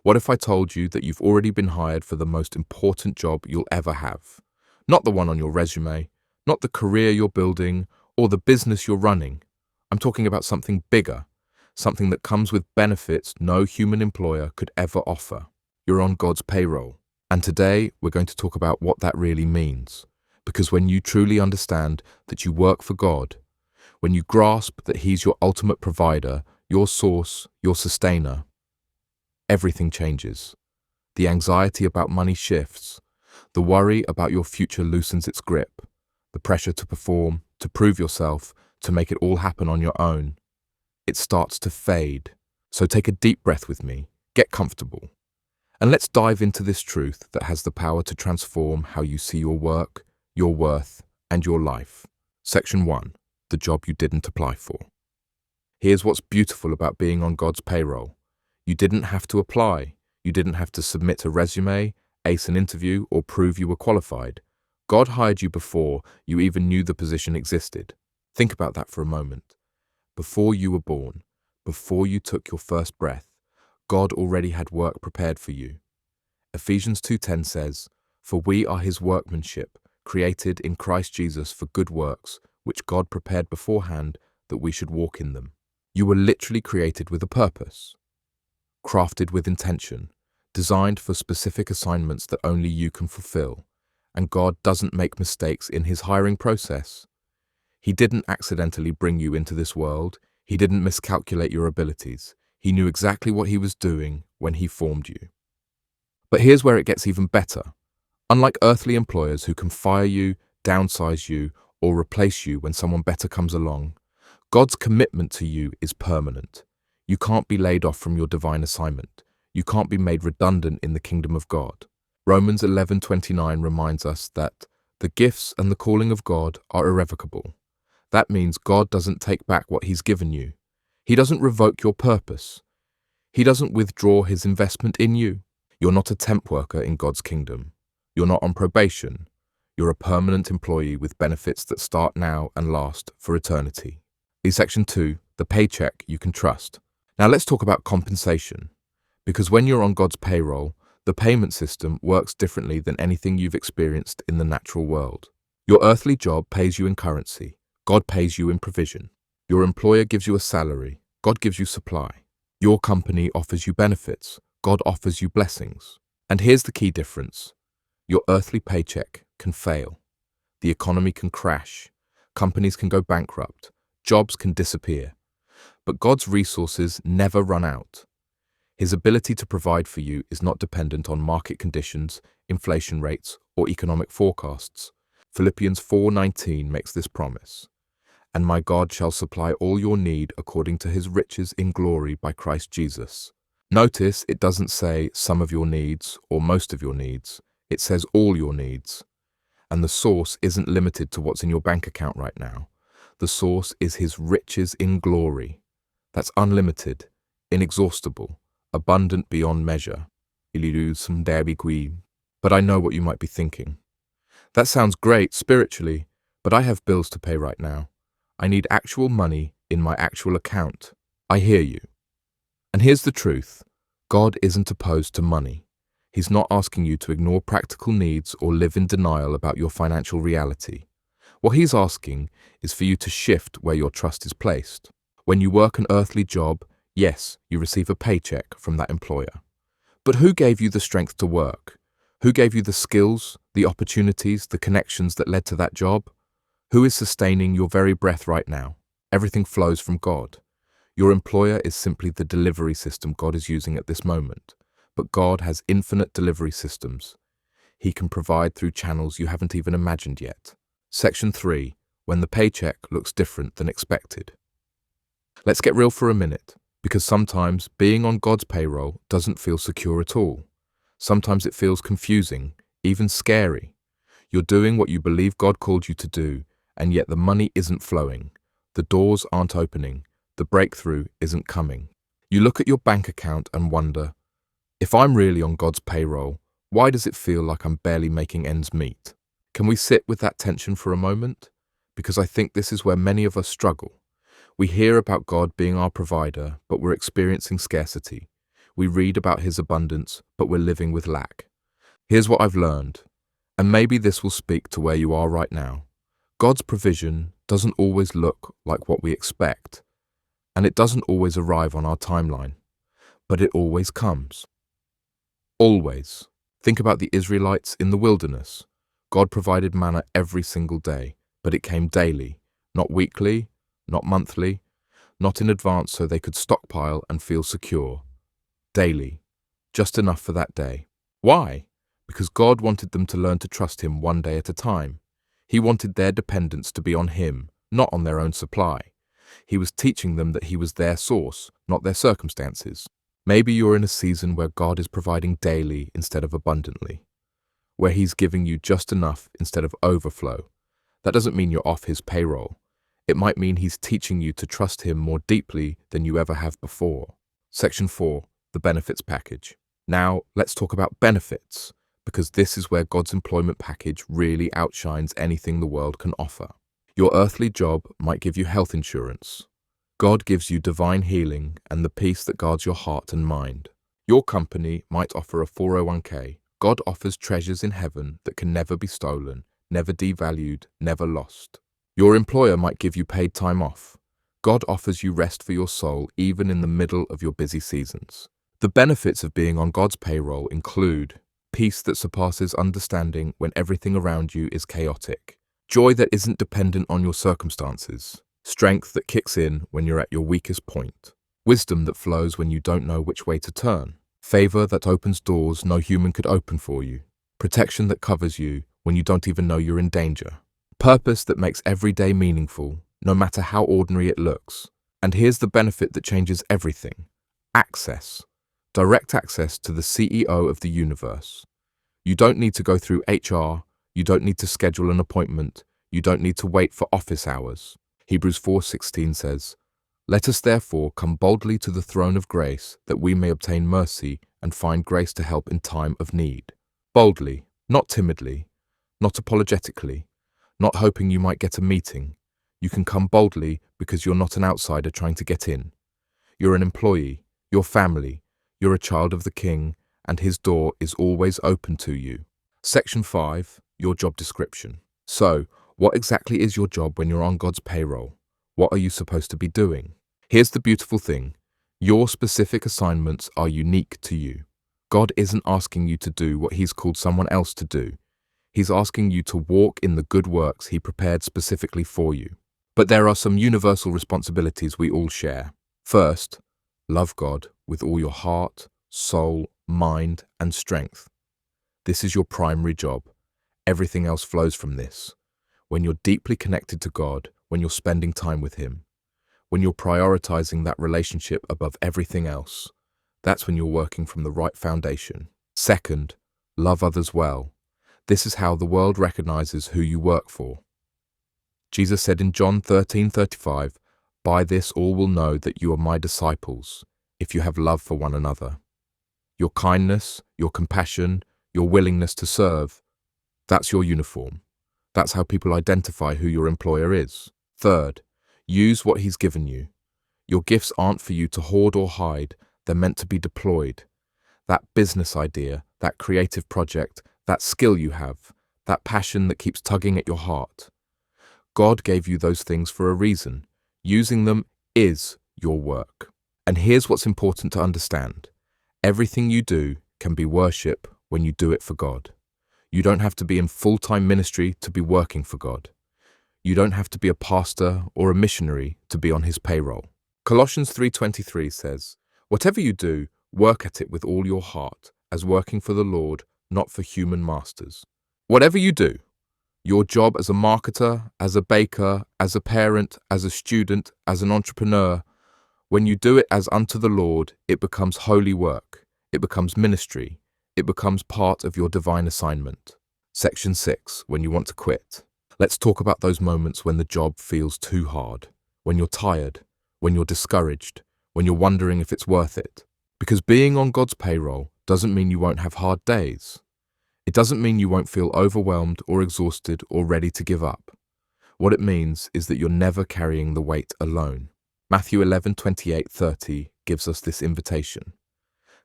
What if I told you that you've already been hired for the most important job you'll ever have? Not the one on your resume, not the career you're building, or the business you're running. I'm talking about something bigger, something that comes with benefits no human employer could ever offer. You're on God's payroll. And today, we're going to talk about what that really means. Because when you truly understand that you work for God, when you grasp that He's your ultimate provider, your source, your sustainer, everything changes. The anxiety about money shifts. The worry about your future loosens its grip. The pressure to perform, to prove yourself, to make it all happen on your own. It starts to fade. So take a deep breath with me, get comfortable, and let's dive into this truth that has the power to transform how you see your work, your worth, and your life. Section 1. The job you didn't apply for. Here's what's beautiful about being on God's payroll. You didn't have to apply. You didn't have to submit a resume, ace an interview, or prove you were qualified. God hired you before you even knew the position existed. Think about that for a moment. Before you were born, before you took your first breath, God already had work prepared for you. Ephesians 2:10 says, "For we are His workmanship, created in Christ Jesus for good works, which God prepared beforehand that we should walk in them." You were literally created with a purpose, crafted with intention, designed for specific assignments that only you can fulfill. And God doesn't make mistakes in His hiring process. He didn't accidentally bring you into this world. He didn't miscalculate your abilities. He knew exactly what He was doing when He formed you. But here's where it gets even better. Unlike earthly employers who can fire you, downsize you, or replace you when someone better comes along, God's commitment to you is permanent. You can't be laid off from your divine assignment. You can't be made redundant in the kingdom of God. Romans 11:29 reminds us that the gifts and the calling of God are irrevocable. That means God doesn't take back what He's given you. He doesn't revoke your purpose. He doesn't withdraw His investment in you. You're not a temp worker in God's kingdom. You're not on probation. You're a permanent employee with benefits that start now and last for eternity. Section 2, the paycheck you can trust. Now let's talk about compensation. Because when you're on God's payroll, the payment system works differently than anything you've experienced in the natural world. Your earthly job pays you in currency. God pays you in provision. Your employer gives you a salary. God gives you supply. Your company offers you benefits. God offers you blessings. And here's the key difference. Your earthly paycheck can fail. The economy can crash. Companies can go bankrupt. Jobs can disappear. But God's resources never run out. His ability to provide for you is not dependent on market conditions, inflation rates, or economic forecasts. Philippians 4:19 makes this promise. "And my God shall supply all your need according to His riches in glory by Christ Jesus." Notice it doesn't say some of your needs or most of your needs. It says all your needs. And the source isn't limited to what's in your bank account right now. The source is His riches in glory. That's unlimited, inexhaustible, abundant beyond measure. But I know what you might be thinking. That sounds great spiritually, but I have bills to pay right now. I need actual money in my actual account. I hear you. And here's the truth. God isn't opposed to money. He's not asking you to ignore practical needs or live in denial about your financial reality. What He's asking is for you to shift where your trust is placed. When you work an earthly job, yes, you receive a paycheck from that employer. But who gave you the strength to work? Who gave you the skills, the opportunities, the connections that led to that job? Who is sustaining your very breath right now? Everything flows from God. Your employer is simply the delivery system God is using at this moment. But God has infinite delivery systems. He can provide through channels you haven't even imagined yet. Section 3. When the paycheck looks different than expected. Let's get real for a minute, because sometimes being on God's payroll doesn't feel secure at all. Sometimes it feels confusing, even scary. You're doing what you believe God called you to do, and yet the money isn't flowing. The doors aren't opening. The breakthrough isn't coming. You look at your bank account and wonder, if I'm really on God's payroll, why does it feel like I'm barely making ends meet? Can we sit with that tension for a moment? Because I think this is where many of us struggle. We hear about God being our provider, but we're experiencing scarcity. We read about his abundance, but we're living with lack. Here's what I've learned, and maybe this will speak to where you are right now. God's provision doesn't always look like what we expect, and it doesn't always arrive on our timeline, but it always comes. Always. Think about the Israelites in the wilderness. God provided manna every single day, but it came daily, not weekly, not monthly, not in advance so they could stockpile and feel secure. Daily. Just enough for that day. Why? Because God wanted them to learn to trust Him one day at a time. He wanted their dependence to be on Him, not on their own supply. He was teaching them that He was their source, not their circumstances. Maybe you're in a season where God is providing daily instead of abundantly, where He's giving you just enough instead of overflow. That doesn't mean you're off His payroll. It might mean He's teaching you to trust Him more deeply than you ever have before. Section 4, the benefits package. Now, let's talk about benefits, because this is where God's employment package really outshines anything the world can offer. Your earthly job might give you health insurance. God gives you divine healing and the peace that guards your heart and mind. Your company might offer a 401k. God offers treasures in heaven that can never be stolen, never devalued, never lost. Your employer might give you paid time off. God offers you rest for your soul even in the middle of your busy seasons. The benefits of being on God's payroll include peace that surpasses understanding when everything around you is chaotic, joy that isn't dependent on your circumstances, strength that kicks in when you're at your weakest point, wisdom that flows when you don't know which way to turn, favor that opens doors no human could open for you, protection that covers you when you don't even know you're in danger, purpose that makes every day meaningful, no matter how ordinary it looks. And here's the benefit that changes everything: access. Direct access to the CEO of the universe. You don't need to go through HR, you don't need to schedule an appointment, you don't need to wait for office hours. Hebrews 4:16 says, "Let us therefore come boldly to the throne of grace, that we may obtain mercy and find grace to help in time of need." Boldly, not timidly, not apologetically, not hoping you might get a meeting. You can come boldly because you're not an outsider trying to get in. You're an employee, your family, you're a child of the King, and His door is always open to you. Section 5, your job description. So, what exactly is your job when you're on God's payroll? What are you supposed to be doing? Here's the beautiful thing. Your specific assignments are unique to you. God isn't asking you to do what He's called someone else to do. He's asking you to walk in the good works He prepared specifically for you. But there are some universal responsibilities we all share. First, love God with all your heart, soul, mind, and strength. This is your primary job. Everything else flows from this. When you're deeply connected to God, when you're spending time with Him, when you're prioritizing that relationship above everything else, that's when you're working from the right foundation. Second, love others well. This is how the world recognizes who you work for. Jesus said in John 13:35, "By this all will know that you are my disciples, if you have love for one another." Your kindness, your compassion, your willingness to serve, that's your uniform. That's how people identify who your employer is. Third, use what He's given you. Your gifts aren't for you to hoard or hide, they're meant to be deployed. That business idea, that creative project, that skill you have, that passion that keeps tugging at your heart. God gave you those things for a reason. Using them is your work. And here's what's important to understand. Everything you do can be worship when you do it for God. You don't have to be in full-time ministry to be working for God. You don't have to be a pastor or a missionary to be on His payroll. Colossians 3:23 says, "Whatever you do, work at it with all your heart, as working for the Lord, not for human masters." Whatever you do, your job as a marketer, as a baker, as a parent, as a student, as an entrepreneur, when you do it as unto the Lord, it becomes holy work. It becomes ministry. It becomes part of your divine assignment. Section 6, when you want to quit. Let's talk about those moments when the job feels too hard, when you're tired, when you're discouraged, when you're wondering if it's worth it. Because being on God's payroll doesn't mean you won't have hard days. It doesn't mean you won't feel overwhelmed or exhausted or ready to give up. What it means is that you're never carrying the weight alone. Matthew 11:28-30 gives us this invitation.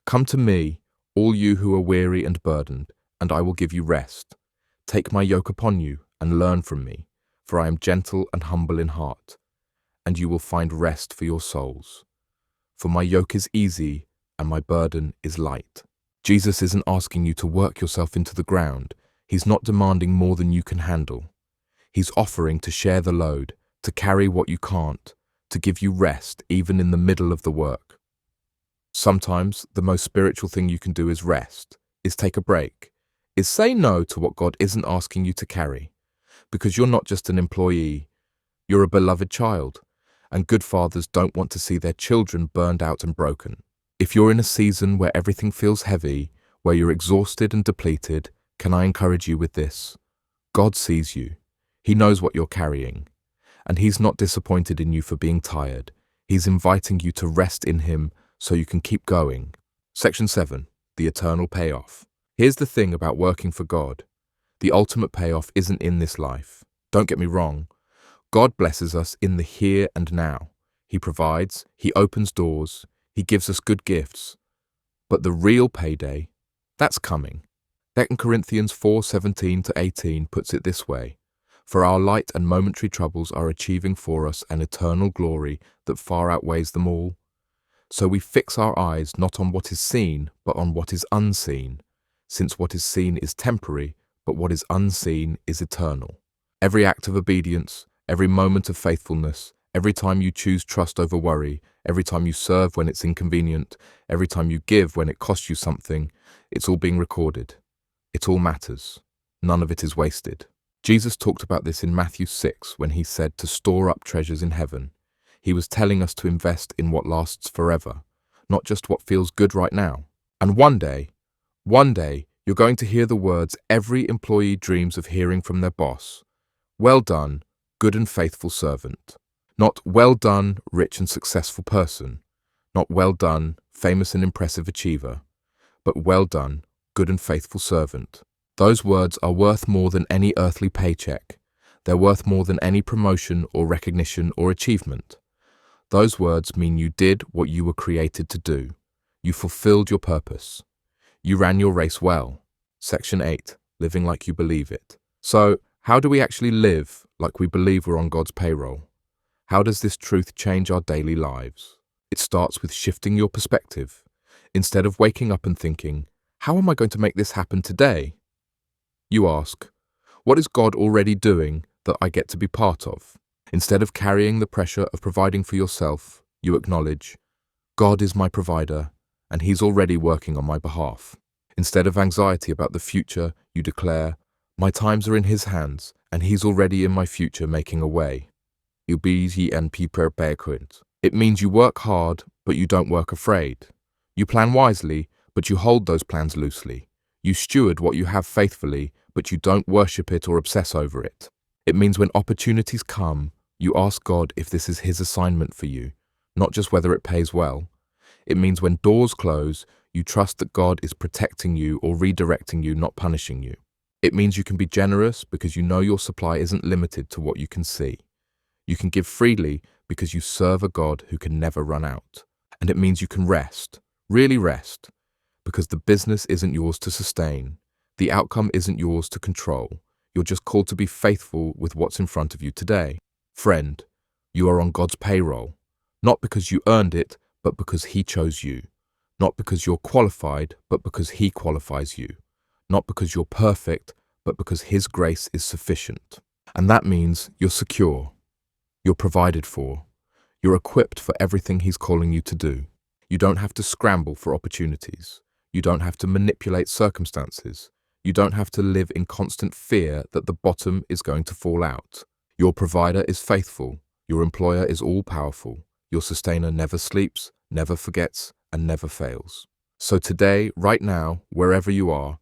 Come to me, all you who are weary and burdened, and I will give you rest. Take my yoke upon you and learn from me, for I am gentle and humble in heart, and you will find rest for your souls. For my yoke is easy and my burden is light. Jesus isn't asking you to work yourself into the ground. He's not demanding more than you can handle. He's offering to share the load, to carry what you can't, to give you rest even in the middle of the work. Sometimes the most spiritual thing you can do is rest, is take a break, is say no to what God isn't asking you to carry. Because you're not just an employee, you're a beloved child, and good fathers don't want to see their children burned out and broken. If you're in a season where everything feels heavy, where you're exhausted and depleted, can I encourage you with this? God sees you. He knows what you're carrying, and He's not disappointed in you for being tired. He's inviting you to rest in Him so you can keep going. Section 7. The eternal payoff. Here's the thing about working for God. The ultimate payoff isn't in this life. Don't get me wrong. God blesses us in the here and now. He provides, He opens doors, He gives us good gifts. But the real payday, that's coming. 2 Corinthians 4:17-18 puts it this way: For our light and momentary troubles are achieving for us an eternal glory that far outweighs them all. So we fix our eyes not on what is seen, but on what is unseen, since what is seen is temporary, but what is unseen is eternal. Every act of obedience, every moment of faithfulness, every time you choose trust over worry, every time you serve when it's inconvenient, every time you give when it costs you something, it's all being recorded. It all matters. None of it is wasted. Jesus talked about this in Matthew 6 when He said to store up treasures in heaven. He was telling us to invest in what lasts forever, not just what feels good right now. And one day, you're going to hear the words every employee dreams of hearing from their boss. Well done, good and faithful servant. Not well done, rich and successful person. Not well done, famous and impressive achiever. But well done, good and faithful servant. Those words are worth more than any earthly paycheck. They're worth more than any promotion or recognition or achievement. Those words mean you did what you were created to do. You fulfilled your purpose. You ran your race well. Section 8. Living like you believe it. So, how do we actually live like we believe we're on God's payroll? How does this truth change our daily lives? It starts with shifting your perspective. Instead of waking up and thinking, how am I going to make this happen today? You ask, what is God already doing that I get to be part of? Instead of carrying the pressure of providing for yourself, you acknowledge, God is my provider, and He's already working on my behalf. Instead of anxiety about the future, you declare, my times are in His hands, and He's already in my future making a way. You be ye and prepare. It means you work hard, but you don't work afraid. You plan wisely, but you hold those plans loosely. You steward what you have faithfully, but you don't worship it or obsess over it. It means when opportunities come, you ask God if this is His assignment for you, not just whether it pays well. It means when doors close, you trust that God is protecting you or redirecting you, not punishing you. It means you can be generous because you know your supply isn't limited to what you can see. You can give freely because you serve a God who can never run out. And it means you can rest, really rest, because the business isn't yours to sustain. The outcome isn't yours to control. You're just called to be faithful with what's in front of you today. Friend, you are on God's payroll, not because you earned it, but because He chose you. Not because you're qualified, but because He qualifies you. Not because you're perfect, but because His grace is sufficient. And that means you're secure. You're provided for. You're equipped for everything He's calling you to do. You don't have to scramble for opportunities. You don't have to manipulate circumstances. You don't have to live in constant fear that the bottom is going to fall out. Your provider is faithful. Your employer is all-powerful. Your sustainer never sleeps, never forgets, and never fails. So today, right now, wherever you are,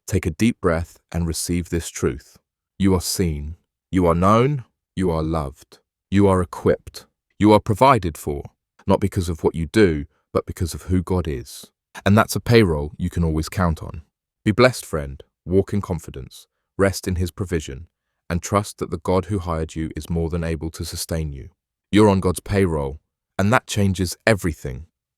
take a deep breath and receive this truth. You are seen. You are known. You are loved. You are equipped. You are provided for, not because of what you do, but because of who God is. And that's a payroll you can always count on. Be blessed, friend. Walk in confidence. Rest in His provision. And trust that the God who hired you is more than able to sustain you. You're on God's payroll, and that changes everything.